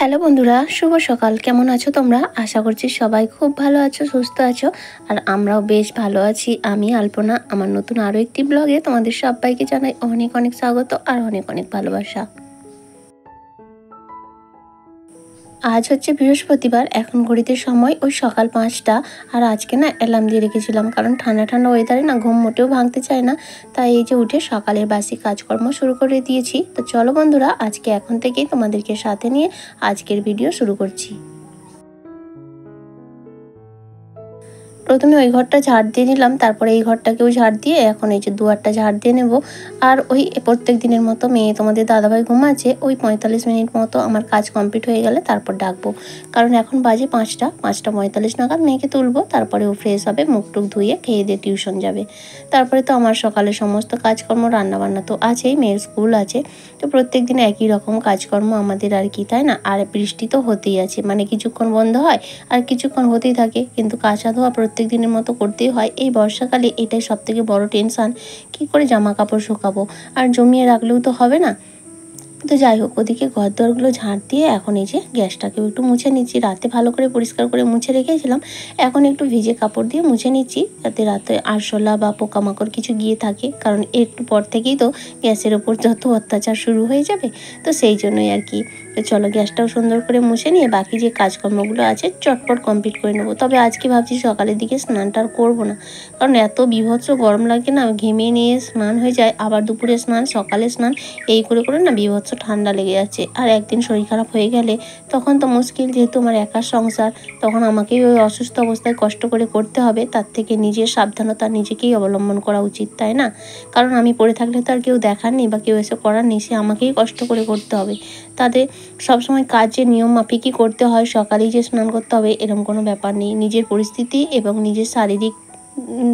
Hello বন্ধুরা, শুভ সকাল। কেমন আছো তোমরা? আশা করছি সবাই খুব ভালো আছো, সুস্থ আছো। আর আমরাও বেশ ভালো আছি। আমি আলপনা আমার নতুন আরও একটি ব্লগে তোমাদের সবাইকে জানাই অনেক অনেক স্বাগত আর অনেক অনেক ভালোবাসা। আজ হচ্ছে বৃহস্পতিবার। এখন ঘড়িতে সময় ওই সকাল 5টা। আর আজকে না অ্যালার্ম দিয়ে রেখেছিলাম, কারণ ঠান্ডা ঠান্ডা ওয়েদারে না ঘুম মোটেও ভাঙতে চায় না। তাই এই যে উঠে সকালের বাসি কাজকর্ম শুরু করে দিয়েছি। তো চলো বন্ধুরা, আজকে এখন থেকেই তোমাদেরকে সাথে নিয়ে আজকের ভিডিও শুরু করছি। প্রথমে ওই ঘরটা ঝাড় দিয়ে নিলাম, তারপরে এই ঘরটাকেও ঝাড় দিয়ে এখন এই যে দুয়ারটা ঝাড় দিয়ে নেব। আর ওই প্রত্যেক দিনের মতো মেয়ে তোমাদের দাদাভাই ঘুমাচ্ছে, ওই 45 মিনিট মতো আমার কাজ কমপ্লিট হয়ে গেলে তারপর ডাকবো। কারণ এখন বাজে 5টা 45 নাগাদ মেয়েকে তুলবো, তারপরে ও ফ্রেশ হবে, মুখ টুক ধুয়ে খেয়ে দিয়ে টিউশন যাবে। তারপরে তো আমার সকালে সমস্ত কাজকর্ম, রান্নাবান্না তো আছেই, মেয়ের স্কুল আছে। তো প্রত্যেক দিন একই রকম কাজকর্ম আমাদের আর কি, তাই না? আর বৃষ্টি তো হতেই আছে, মানে কিছুক্ষণ বন্ধ হয় আর কিছুক্ষণ হতেই থাকে, কিন্তু কাঁচা ধোয়া প্রত্যেক দিনের মতো করতেই হয়। এই বর্ষাকালে এটাই সব থেকে বড় টেনশান, কি করে জামা কাপড় শুকাবো, আর জমিয়ে রাখলেও তো হবে না। তো যাই হোক, ওদিকে ঘর দোরগুলো ঝাঁট দিয়ে এখন এই যে গ্যাসটাকেও একটু মুছে নিচ্ছি। রাতে ভালো করে পরিষ্কার করে মুছে রেখেছিলাম, এখন একটু ভিজে কাপড় দিয়ে মুছে নিচ্ছি, যাতে রাতে আরশোলা বা পোকামাকড় কিছু গিয়ে থাকে। কারণ একটু পর থেকেই তো গ্যাসের ওপর যত অত্যাচার শুরু হয়ে যাবে, তো সেই জন্যই আর কি। তো চলো গ্যাসটাও সুন্দর করে মুছে নিয়ে বাকি যে কাজকর্মগুলো আছে চটপট কমপ্লিট করে নেবো। তবে আজকে ভাবছি সকালের দিকে স্নানটা আর করবো না, কারণ এত বীভৎস গরম লাগে না, ঘেমে নিয়ে স্নান হয়ে যায়, আবার দুপুরে স্নান, সকালে স্নান, এই করে করে না বীভৎস ঠান্ডা লেগে যাচ্ছে। আর একদিন শরীর খারাপ হয়ে গেলে তখন তো মুশকিল, যেহেতু আমার একার সংসার, তখন আমাকেই ওই অসুস্থ অবস্থায় কষ্ট করে করতে হবে। তার থেকে নিজের সাবধানতা নিজেকেই অবলম্বন করা উচিত, তাই না? কারণ আমি পড়ে থাকলে তো আর কেউ দেখার নেই বা কেউ এসে করার নেই, সে আমাকেই কষ্ট করে করতে হবে। তাদের সবসময় কাজ যে নিয়ম মাফিকই করতে হয়, সকালেই যে স্নান করতে হবে এরকম কোনো ব্যাপার নেই। নিজের পরিস্থিতি এবং নিজের শারীরিক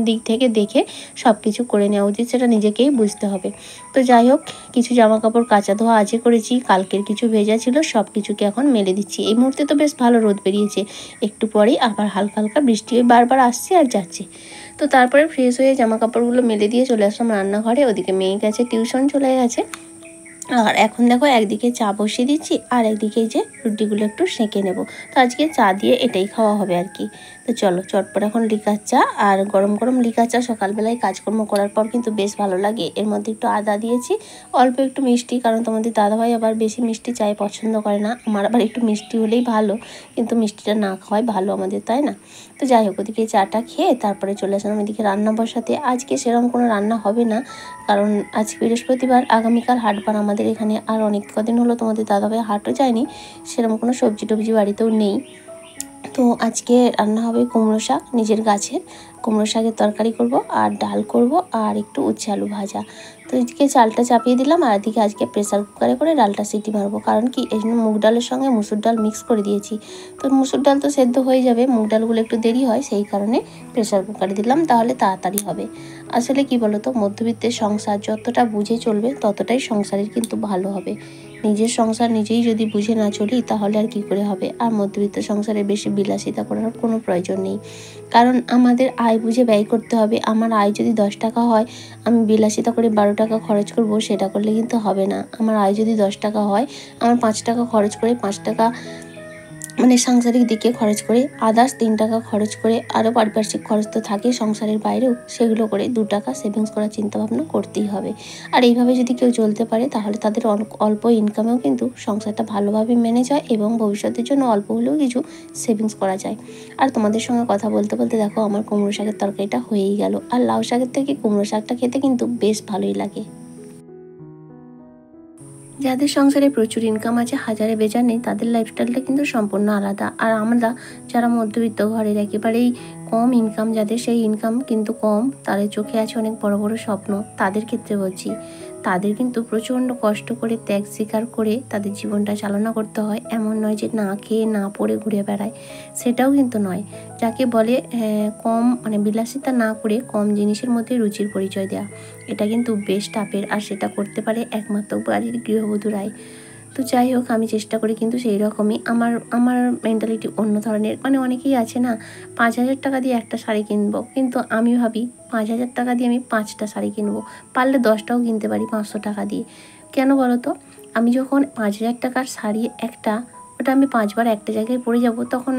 দিক থেকে দেখে সব কিছু করে নেওয়া উচিত, সেটা নিজেকেই বুঝতে হবে। তো যাই হোক, কিছু জামা কাপড় কাচা ধোয়া আজই করেছি, কালকের কিছু ভেজা ছিল, সব কিছুকে এখন মেলে দিচ্ছি। এই মুহূর্তে তো বেশ ভালো রোদ বেরিয়েছে, একটু পরেই আবার হালকা হালকা বৃষ্টি বারবার আসছে আর যাচ্ছে। তো তারপরে ফ্রেশ হয়ে জামা কাপড়গুলো মেলে দিয়ে চলে আসলাম রান্নাঘরে। ওদিকে মেয়ে গেছে টিউশন, চলে গেছে। আর এখন দেখো একদিকে চা বসিয়ে দিচ্ছি আর একদিকে যে রুটিগুলো একটু সেঁকে নেব। তো আজকে চা দিয়ে এটাই খাওয়া হবে আর কি। তো চলো চটপট এখন লিকার চা, আর গরম গরম লিকার চা সকালবেলায় কাজকর্ম করার পর কিন্তু বেশ ভালো লাগে। এর মধ্যে একটু আদা দিয়েছি, অল্প একটু মিষ্টি, কারণ তোমাদের দাদাভাই আবার বেশি মিষ্টি চাই পছন্দ করে না, আমার আবার একটু মিষ্টি হলেই ভালো, কিন্তু মিষ্টিটা না খাওয়াই ভালো আমাদের, তাই না? তো যাই হোক, ওদিকে চাটা খেয়ে তারপরে চলে আসলাম এদিকে রান্না বসাতে। আজকে সেরকম কোনো রান্না হবে না, কারণ আজ বৃহস্পতিবার, আগামীকাল হাটবার আমাদের এখানে। আর অনেক কদিন হলো তোমাদের দাদাভাই হাটও যায়নি, সেরকম কোনো সবজি টবজি বাড়িতেও নেই। তো আজকে রান্না হবে কুমড়ো শাক, নিজের গাছের কুমড়ো শাকের তরকারি করব, আর ডাল করব, আর একটু উচ্ছে আলু ভাজা। তো এদিকে চালটা চাপিয়ে দিলাম, আর এদিকে আজকে প্রেসার কুকারে করে ডালটা সিটি মারবো। কারণ কি, এই জন্য মুগ ডালের সঙ্গে মুসুর ডাল মিক্স করে দিয়েছি। তো মুসুর ডাল তো সেদ্ধ হয়ে যাবে, মুগ ডালগুলো একটু দেরি হয়, সেই কারণে প্রেসার কুকারে দিলাম, তাহলে তাড়াতাড়ি হবে। আসলে কি বলো তো, মধ্যবিত্তের সংসার যতটা বুঝে চলবে ততটাই সংসারের কিন্তু ভালো হবে। নিজের সংসার নিজেই যদি বুঝে না চলি, তাহলে আর কি করে হবে। আর মধ্যবিত্ত সংসারে বেশি বিলাসিতা করার কোনো প্রয়োজন নেই, কারণ আমাদের আয় বুঝে ব্যয় করতে হবে। আমার আয় যদি 10 টাকা হয়, আমি বিলাসিতা করে 12 টাকা খরচ করব, সেটা করলে কিন্তু হবে না। আমার আয় যদি 10 টাকা হয়, আমার 5 টাকা খরচ করে, 5 টাকা মানে সাংসারিক দিকে খরচ করে, আদার্স 3 টাকা খরচ করে, আরও পারিপার্শ্বিক খরচ তো থাকে সংসারের বাইরেও, সেগুলো করে 2 টাকা সেভিংস করার চিন্তাভাবনা করতেই হবে। আর এইভাবে যদি কেউ চলতে পারে, তাহলে তাদের অল্প ইনকামেও কিন্তু সংসারটা ভালোভাবে ম্যানেজ হয়, এবং ভবিষ্যতের জন্য অল্প হলেও কিছু সেভিংস করা যায়। আর তোমাদের সঙ্গে কথা বলতে বলতে দেখো আমার কুমড়ো শাকের তরকারিটা হয়েই গেল। আর লাউ শাকের থেকে কুমড়ো শাকটা খেতে কিন্তু বেশ ভালোই লাগে। যাদের সংসারে প্রচুর ইনকাম আছে, হাজারে বেজার নেই, তাদের লাইফস্টাইলটা কিন্তু সম্পূর্ণ আলাদা। আর আমরা যারা মধ্যবিত্ত ঘরের, একেবারেই কম ইনকাম, যাদের সেই ইনকাম কিন্তু কম, তাদের চোখে আছে অনেক বড় বড় স্বপ্ন, তাদের ক্ষেত্রে বলছি, তাদের কিন্তু প্রচণ্ড কষ্ট করে, ত্যাগ স্বীকার করে তাদের জীবনটা চালনা করতে হয়। এমন নয় যে না খেয়ে না পড়ে ঘুরে বেড়ায়, সেটাও কিন্তু নয়। যাকে বলে কম, মানে বিলাসিতা না করে কম জিনিসের মধ্যে রুচির পরিচয় দেওয়া, এটা কিন্তু বেশ টাফের। আর সেটা করতে পারে একমাত্র বাড়ির গৃহবধূরাই। তো যাই হোক, আমি চেষ্টা করি কিন্তু সেই রকমই। আমার আমার মেন্টালিটি অন্য ধরনের। মানে অনেকেই আছে না, 5,000 টাকা দিয়ে একটা শাড়ি কিনবো, কিন্তু আমি ভাবি 5,000 টাকা দিয়ে আমি 5টা শাড়ি কিনবো, পারলে 10টাও কিনতে পারি 500 টাকা দিয়ে। কেন বলো তো? আমি যখন 5,000 টাকার শাড়ি একটা ওটা আমি 5 বার একটা জায়গায় পরে যাব, তখন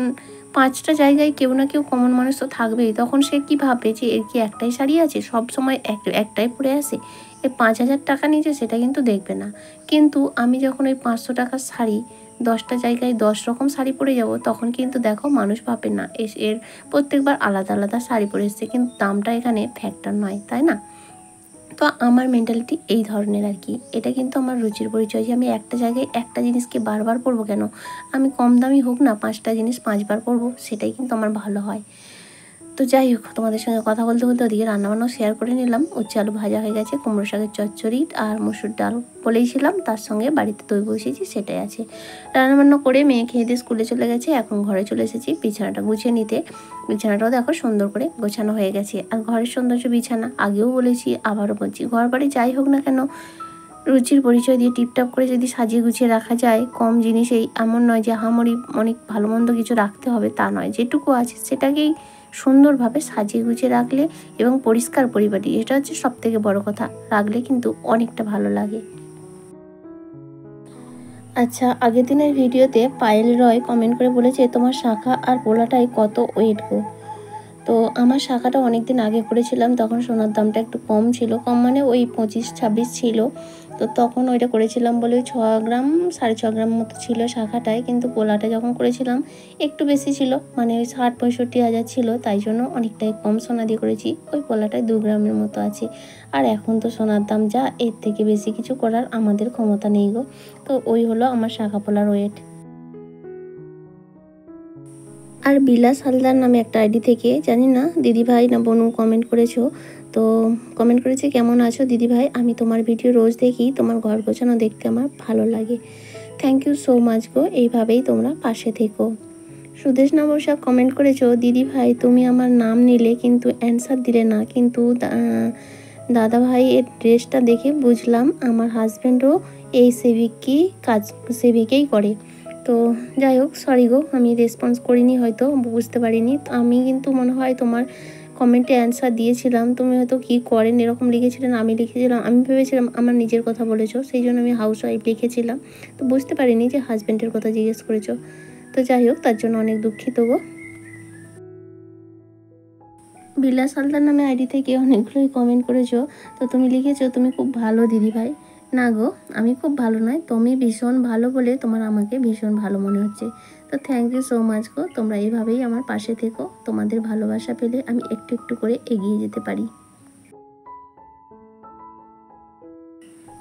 5টা জায়গায় কেউ না কেউ কমন মানুষ তো থাকবেই। তখন সে কী ভাববে যে এর কি একটাই শাড়ি আছে, সব সময় একটাই পরে আসে, এ 5,000 টাকা নিয়েছে সেটা কিন্তু দেখবে না। কিন্তু আমি যখন ওই 500 টাকার শাড়ি 10টা জায়গায় 10 রকম শাড়ি পরে যাব, তখন কিন্তু দেখো মানুষ ভাবে না এর প্রত্যেকবার আলাদা আলাদা শাড়ি পরে এসছে, কিন্তু দামটা এখানে ফ্যাক্টর নয়, তাই না? তো আমার মেন্টালিটি এই ধরনের আর কি। এটা কিন্তু আমার রুচির পরিচয় যে আমি একটা জায়গায় একটা জিনিসকে বারবার পরবো কেন? আমি কম দামি হোক না, 5টা জিনিস 5 বার পরবো, সেটাই কিন্তু আমার ভালো হয়। তো যাই হোক, তোমাদের সঙ্গে কথা বলতে বলতে ওদিকে রান্নাবান্নাও শেয়ার করে নিলাম। উচ্ছে আলু ভাজা হয়ে গেছে, কুমড়ো শাকের চচ্চড়ি আর মসুর ডাল বলেইছিলাম, তার সঙ্গে বাড়িতে দই বসিয়েছি, সেটাই আছে। রান্নাবান্না করে মেয়ে খেয়ে দিয়ে স্কুলে চলে গেছে, এখন ঘরে চলে এসেছি বিছানাটা গুছিয়ে নিতে। বিছানাটাও দেখো সুন্দর করে গোছানো হয়ে গেছে। আর ঘরের সৌন্দর্য বিছানা, আগেও বলেছি আবারও বলছি, ঘর বাড়ি যাই হোক না কেন, রুচির পরিচয় দিয়ে টিপটাপ করে যদি সাজিয়ে গুছিয়ে রাখা যায় কম জিনিসেই, এমন নয় যে আহামরি অনেক ভালো মন্দ কিছু রাখতে হবে, তা নয়। যেটুকু আছে সেটাকেই সুন্দরভাবে সাজিয়ে গুছিয়ে রাখলে এবং পরিষ্কার পরিপাটি, এটা হচ্ছে সবথেকে বড় কথা, রাখলে কিন্তু অনেকটা ভালো লাগে। আচ্ছা, আগের দিনের ভিডিওতে পায়েল রয় কমেন্ট করে বলেছে তোমার শাখা আর পোলাটাই কত ওয়েট গো। তো আমার শাখাটা অনেক দিন আগে করেছিলাম, তখন সোনার দামটা একটু কম ছিল, কম মানে ওই 25-26 ছিল। তো তখন ওইটা করেছিলাম বলে ওই 6 গ্রাম 6.5 গ্রাম মতো ছিল শাখাটায়, কিন্তু পোলাটা যখন করেছিলাম একটু বেশি ছিল, মানে ওই 60-65 হাজার ছিল, তাই জন্য অনেকটাই কম সোনা দিয়ে করেছি। ওই পোলাটায় 2 গ্রামের মতো আছে। আর এখন তো সোনার দাম যা, এর থেকে বেশি কিছু করার আমাদের ক্ষমতা নেই গো। তো ওই হলো আমার শাখা পোলার ওয়েট। আর বিলাস হালদার নামে একটা আইডি থেকে, জানি না দিদিভাই না বনু কমেন্ট করেছো, তো কমেন্ট করেছে কেমন আছো দিদিভাই, আমি তোমার ভিডিও রোজ দেখি, তোমার ঘর গোছানো দেখতে আমার ভালো লাগে। থ্যাংক ইউ সো মাচ গো, এইভাবেই তোমরা পাশে থেকো। সুদেশ বৈশাখ কমেন্ট করেছো দিদিভাই তুমি আমার নাম নিলে কিন্তু অ্যান্সার দিলে না, কিন্তু দাদাভাই এর ড্রেসটা দেখে বুঝলাম আমার হাজব্যান্ডও এই সেভিকেই করে। তো যাই হোক, সরি গো, আমি রেসপন্স করিনি, হয়তো বুঝতে পারিনি। আমি কিন্তু মনে হয় তোমার কমেন্টে অ্যান্সার দিয়েছিলাম, তুমি হয়তো কী করেন এরকম লিখেছিলেন, আমি লিখেছিলাম, আমি ভেবেছিলাম আমার নিজের কথা বলেছো, সেই জন্য আমি হাউস ওয়াইফ লিখেছিলাম। তো বুঝতে পারিনি যে হাজব্যান্ডের কথা জিজ্ঞেস করেছো। তো যাই হোক, তার জন্য অনেক দুঃখিত গো। বিলাস হালদার নামে আইডি থেকে অনেকগুলোই কমেন্ট করেছো। তো তুমি লিখেছো তুমি খুব ভালো দিদিভাই। না গো, আমি খুব ভালো নয়, তুমি ভীষণ ভালো বলে তোমার আমাকে ভীষণ ভালো মনে হচ্ছে। তো থ্যাংক ইউ সো মাচ গো, তোমরা এইভাবেই আমার পাশে থেকো, তোমাদের ভালোবাসা পেলে আমি একটু একটু করে এগিয়ে যেতে পারি।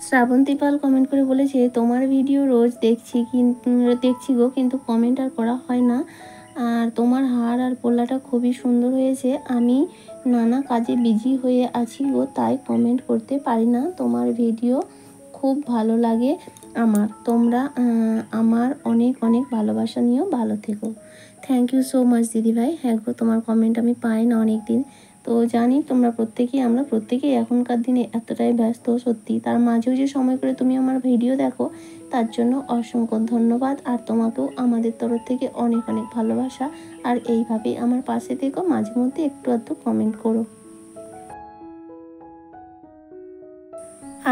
শ্রাবন্তী পাল কমেন্ট করে বলেছে তোমার ভিডিও রোজ দেখছি গো, কিন্তু কমেন্ট আর করা হয় না। আর তোমার হার আর পোলাটা খুবই সুন্দর হয়েছে, আমি নানা কাজে বিজি হয়ে আছি গো, তাই কমেন্ট করতে পারি না। তোমার ভিডিও খুব ভালো লাগে আমার, তোমরা আমার অনেক অনেক ভালোবাসা নিয়েও ভালো থেকো। থ্যাংক ইউ সো মাচ দিদিভাই। হ্যাঁ গো, তোমার কমেন্ট আমি পাই না অনেক দিন। তো জানি আমরা প্রত্যেকেই এখনকার দিনে এতটাই ব্যস্ত, সত্যি তার মাঝেও যে সময় করে তুমি আমার ভিডিও দেখো, তার জন্য অসংখ্য ধন্যবাদ। আর তোমাকেও আমাদের তরফ থেকে অনেক অনেক ভালোবাসা। আর এইভাবেই আমার পাশে থেকো, মাঝে মধ্যে একটু আধটু কমেন্ট করো।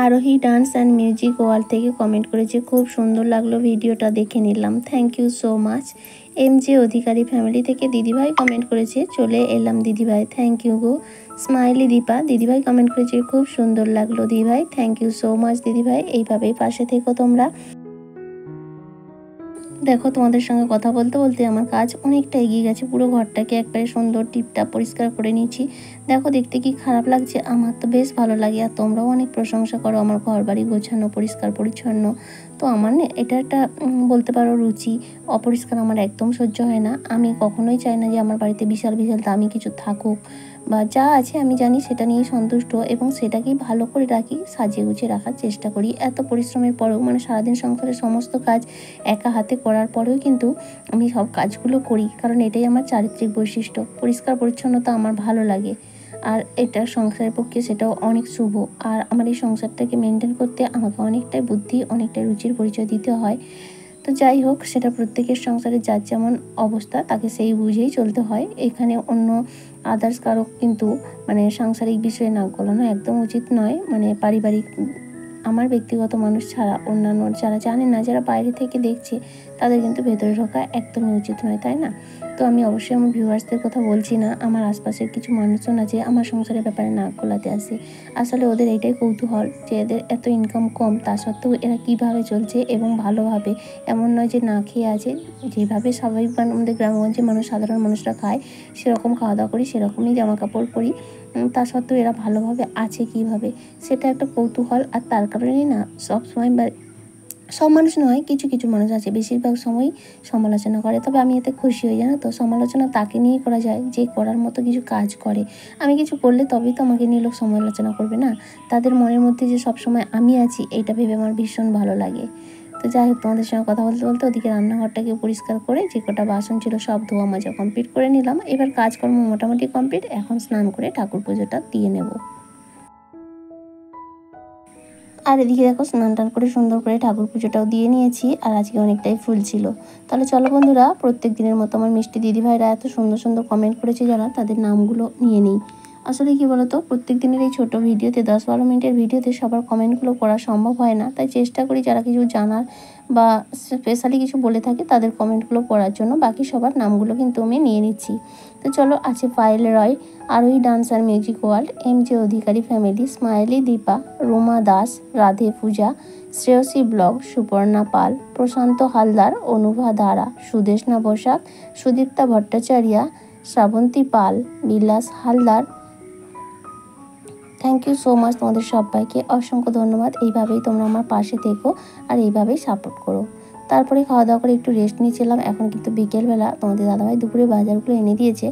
Arohi dance and music world থেকে কমেন্ট করেছে খুব সুন্দর লাগলো, ভিডিওটা দেখে নিলাম, thank you so much. MJ Adhikari family থেকে দিদিভাই কমেন্ট করেছে চলে এলাম দিদিভাই, থ্যাংক ইউ গো। স্মাইলি দীপা দিদিভাই কমেন্ট করেছে খুব সুন্দর লাগলো দিদিভাই, থ্যাংক ইউ সো মাচ দিদিভাই, এইভাবেই পাশে থেকো তোমরা। দেখো, তোমাদের সঙ্গে কথা বলতে বলতে আমার কাজ অনেকটা এগিয়ে গেছে, পুরো ঘরটাকে একবারে সুন্দর টিপটাপ পরিষ্কার করে নিয়েছি। দেখো দেখতে কি খারাপ লাগছে, আমার তো বেশ ভালো লাগে। আর তোমরাও অনেক প্রশংসা করো আমার ঘর বাড়ি গোছানো পরিষ্কার পরিচ্ছন্ন। তো আমার না এটা একটা বলতে পারো রুচি, অপরিষ্কার আমার একদম সহ্য হয় না। আমি কখনোই চাই না যে আমার বাড়িতে বিশাল বিশাল দামি কিছু থাকুক, বা যা আছে আমি জানি সেটা নিয়ে সন্তুষ্ট, এবং সেটাকেই ভালো করে রাখি, সাজিয়ে গুছিয়ে রাখার চেষ্টা করি। এত পরিশ্রমের পরেও, মানে সারাদিন সংসারের সমস্ত কাজ একা হাতে করার পরেও কিন্তু আমি সব কাজগুলো করি, কারণ এটাই আমার চারিত্রিক বৈশিষ্ট্য। পরিষ্কার পরিচ্ছন্নতা আমার ভালো লাগে, আর এটা সংসারের পক্ষে সেটাও অনেক শুভ। আর আমার এই সংসারটাকে মেনটেন করতে আমাকে অনেকটাই বুদ্ধি, অনেকটাই রুচির পরিচয় দিতে হয়। তো যাই হোক, সেটা প্রত্যেকের সংসারে যার যেমন অবস্থা তাকে সেই বুঝেই চলতে হয়। এখানে অন্য আদার্স কারো কিন্তু মানে সাংসারিক বিষয়ে নাক গলানো একদম উচিত নয়, মানে পারিবারিক আমার ব্যক্তিগত মানুষ ছাড়া অন্যান্য যারা জানে না, যারা বাইরে থেকে দেখছে, তাদের কিন্তু ভেতরে ঢোকা একদমই উচিত নয়, তাই না? তো আমি অবশ্যই আমার ভিউয়ার্সদের কথা বলছি না, আমার আশপাশের কিছু মানুষজন আছে আমার সংসারের ব্যাপারে নাক গলাতে আসে। আসলে ওদের এইটাই কৌতূহল যে এদের এত ইনকাম কম, তা সত্ত্বেও এরা কীভাবে চলছে এবং ভালোভাবে, এমন নয় যে না খেয়ে আছে। যেভাবে স্বাভাবিক আমাদের গ্রামগঞ্জে মানুষ, সাধারণ মানুষরা খায়, সেরকম খাওয়া দাওয়া করি, সেরকমই জামা কাপড় পরি, তা সত্ত্বেও এরা ভালোভাবে আছে কীভাবে, সেটা একটা কৌতূহল। আর তার কারণেই না সবসময়, সব মানুষ নয়, কিছু কিছু মানুষ আছে বেশিরভাগ সময়ই সমালোচনা করে। তবে আমি এতে খুশি হই, জানো তো। সমালোচনা তাকে নিয়েই করা যায় যে করার মতো কিছু কাজ করে। আমি কিছু করলে তবেই তো আমাকে নিয়ে লোক সমালোচনা করবে না। তাদের মনের মধ্যে যে সবসময় আমি আছি, এইটা ভেবে আমার ভীষণ ভালো লাগে। তো যাই হোক, তোমাদের সঙ্গে কথা বলতে বলতে ওদিকে রান্নাঘরটাকে পরিষ্কার করে যে কটা বাসন ছিল সব ধোয়া মাজা কমপ্লিট করে নিলাম। এবার কাজকর্ম মোটামুটি কমপ্লিট। এখন স্নান করে ঠাকুর পুজোটা দিয়ে নেব। আর এদিকে দেখো স্নান টান করে সুন্দর করে ঠাকুর পুজোটাও দিয়ে নিয়েছি। আর আজকে অনেকটাই ফুল ছিল। তাহলে চলো বন্ধুরা, প্রত্যেক দিনের মতো আমার মিষ্টি দিদিভাইরা এত সুন্দর সুন্দর কমেন্ট করেছে যারা, তাদের নামগুলো নিয়ে নিই। আসলে কি বলতো, প্রত্যেক দিনের এই ছোটো ভিডিওতে 10-12 মিনিটের ভিডিওতে সবার কমেন্টগুলো পড়া সম্ভব হয় না। তাই চেষ্টা করি যারা কিছু জানার বা স্পেশালি কিছু বলে থাকে তাদের কমেন্টগুলো পড়ার জন্য। বাকি সবার নামগুলো কিন্তু আমি নিয়ে নিচ্ছি। তো চলো, আছে Payel Roy, Arohi dancer music world, MJ Adhikari family, smiley Dipa, Ruma Das, Radhe Puja, Shreyashi blog, Suparna Pal, Prashanta Haldar, Anubha Dhara, Sudeshna Basak, Sudipta Bhattacharya, Srabanti Pal, Bilas Haldar. Thank you so much, তোমাদের সবাইকে অসংখ্য ধন্যবাদ। এইভাবেই তোমরা আমার পাশে থেকো আর এইভাবেই সাপোর্ট করো। তারপরে খাওয়া দাওয়া করে একটু রেস্ট নিয়েছিলাম। এখন কিন্তু বিকেলবেলা তোমাদের দাদাভাই দুপুরে বাজারগুলো এনে দিয়েছে।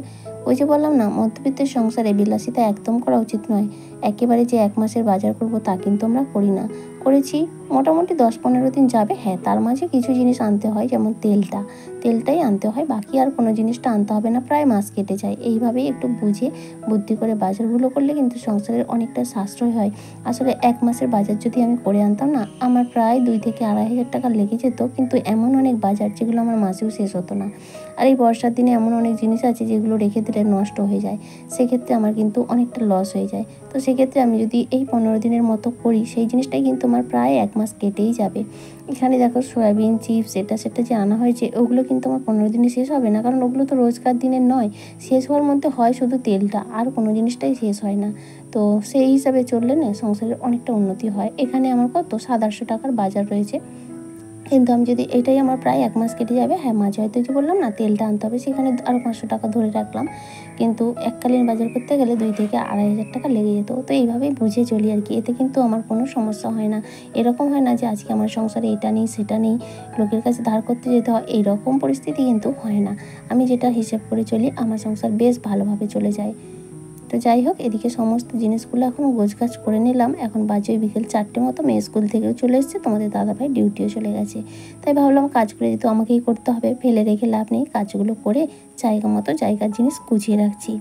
ওই যে বললাম না, মধ্যবিত্তের সংসারে বিলাসিতা একদম করা উচিত নয়। একেবারে যে 1 মাসের বাজার করব তা কিন্তু আমরা করি না। করেছি মোটামুটি 10-15 দিন যাবে। হ্যাঁ, তার মাঝে কিছু জিনিস আনতে হয়, যেমন তেলটাই আনতে হয়, বাকি আর কোনো জিনিসটা আনতে হবে না, প্রায় মাস কেটে যায়। এইভাবেই একটু বুঝে বুদ্ধি করে বাজারগুলো করলে কিন্তু সংসারের অনেকটা সাশ্রয় হয়। আসলে 1 মাসের বাজার যদি আমি করে আনতাম না, আমার প্রায় 2 থেকে 2,500 টাকা লেগে যেত। কিন্তু এমন অনেক বাজার যেগুলো আমার মাসেও শেষ হতো না। আর এই বর্ষার দিনে এমন অনেক জিনিস আছে যেগুলো রেখে দিলে নষ্ট হয়ে যায়, সেক্ষেত্রে আমার কিন্তু অনেকটা লস হয়ে যায়। তো সেক্ষেত্রে আমি যদি এই 15 দিনের মতো করি, সেই জিনিসটাই কিন্তু আমার প্রায় 1 মাস কেটেই যাবে। এখানে দেখো সয়াবিন, চিপস, এটা সেটা যে আনা হয়েছে, ওগুলো কিন্তু আমার 15 দিনে শেষ হবে না, কারণ ওগুলো তো রোজকার দিনের নয়। শেষ হওয়ার মধ্যে হয় শুধু তেলটা, আর কোনো জিনিসটাই শেষ হয় না। তো সেই হিসাবে চললে না সংসারের অনেকটা উন্নতি হয়। এখানে আমার কত 700-800 টাকার বাজার রয়েছে, কিন্তু আমি যদি এটাই আমার প্রায় 1 মাস কেটে যাবে। হ্যাঁ, মাঝে হয়তো যে বললাম না তেলটা আনতে হবে, সেখানে আরও 500 টাকা ধরে রাখলাম, কিন্তু এককালীন বাজার করতে গেলে 2 থেকে 2,500 টাকা লেগে যেত। তো এইভাবেই বুঝে চলি আর কি। এতে কিন্তু আমার কোনো সমস্যা হয় না। এরকম হয় না যে আজকে আমার সংসারে এটা নেই সেটা নেই, লোকের কাছে ধার করতে যেতে হয়, এইরকম পরিস্থিতি কিন্তু হয় না। আমি যেটা হিসেব করে চলি, আমার সংসার বেশ ভালোভাবে চলে যায়। তো যাই হোক, এদিকে সমস্ত জিনিসগুলো এখন গোছগাছ করে নিলাম। এখন বাজে বিকেল 4টে মতো। মেয়ে স্কুল থেকেও চলে এসেছে, তোমাদের দাদাভাই ডিউটিও চলে গেছে। তাই ভাবলাম কাজগুলো যেহেতু আমাকেই করতে হবে, ফেলে রেখে লাভ নেই, কাজগুলো করে জায়গা মতো জায়গার জিনিস গুছিয়ে রাখছি।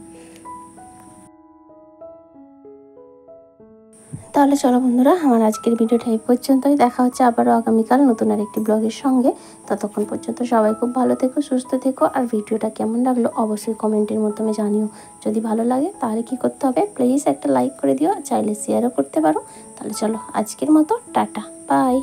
তাহলে চলো বন্ধুরা, আমার আজকের ভিডিওটা এই পর্যন্তই। দেখা হচ্ছে আবারও আগামীকাল নতুন আরেকটি ব্লগের সঙ্গে। ততক্ষণ পর্যন্ত সবাই খুব ভালো থেকো, সুস্থ থেকো। আর ভিডিওটা কেমন লাগলো অবশ্যই কমেন্টের মাধ্যমে জানিও। যদি ভালো লাগে তাহলে কি করতে হবে, প্লিজ একটা লাইক করে দিও, চাইলে শেয়ারও করতে পারো। তাহলে চলো, আজকের মতো টাটা, বাই।